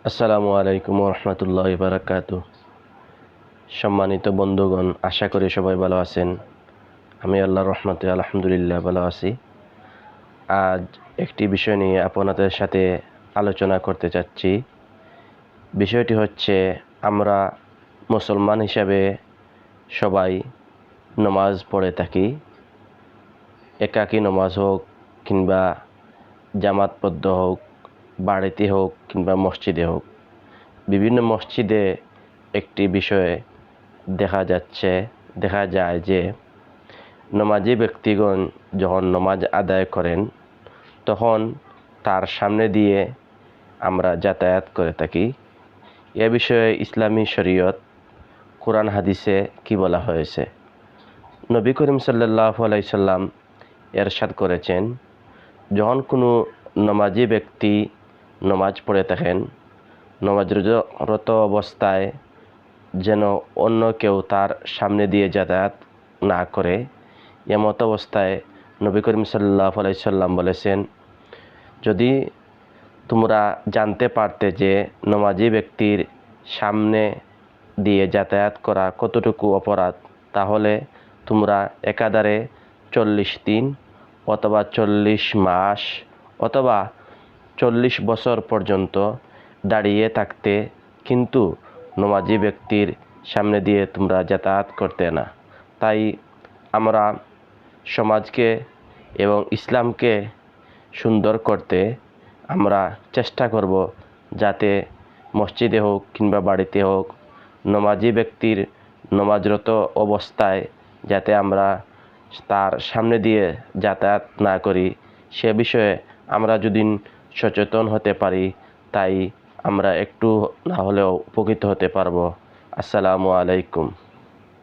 আসসালামু আলাইকুম রহমতুল্লাহ বারাকাতু। সম্মানিত বন্ধুগণ, আশা করি সবাই ভালো আছেন। আমি আল্লাহর রহমতে আলহামদুলিল্লাহ ভালো আছি। আজ একটি বিষয় নিয়ে আপনাদের সাথে আলোচনা করতে চাচ্ছি। বিষয়টি হচ্ছে, আমরা মুসলমান হিসাবে সবাই নমাজ পড়ে থাকি। একাকী নমাজ হোক কিংবা জামাতবদ্ধ হোক, বাড়িতে হোক কিংবা মসজিদে হোক। বিভিন্ন মসজিদে একটি বিষয়ে দেখা যায় যে নমাজি ব্যক্তিগণ যখন নমাজ আদায় করেন তখন তার সামনে দিয়ে আমরা যাতায়াত করে থাকি। এ বিষয়ে ইসলামী শরীয়ত কোরআন হাদিসে কি বলা হয়েছে? নবী করিম সাল্লাল্লাহু আলাইহি সাল্লাম ইরশাদ করেছেন, যখন কোনো নমাজি ব্যক্তি নমাজ পড়ে থাকেন, নমাজরত অবস্থায় যেন অন্য কেউ তার সামনে দিয়ে যাতায়াত না করে। এমত অবস্থায় নবী করিম সাল্লাল্লাহু আলাইহি সাল্লাম বলেছেন, যদি তোমরা জানতে পারতে যে নমাজি ব্যক্তির সামনে দিয়ে যাতায়াত করা কতটুকু অপরাধ, তাহলে তোমরা একাধারে 40 দিন অথবা 40 মাস অথবা 40 বছর পর্যন্ত দাঁড়িয়ে থাকতে, কিন্তু নমাজি ব্যক্তির সামনে দিয়ে তোমরা যাতায়াত করতে না। তাই আমরা সমাজকে এবং ইসলামকে সুন্দর করতে আমরা চেষ্টা করব, যাতে মসজিদে হোক কিংবা বাড়িতে হোক নমাজি ব্যক্তির নমাজরত অবস্থায় যাতে আমরা তার সামনে দিয়ে যাতায়াত না করি, সে বিষয়ে আমরা যদি সচেতন হতে পারি, তাই আমরা একটু না হলেও উপকৃত হতে পারব। আসসালামু আলাইকুম।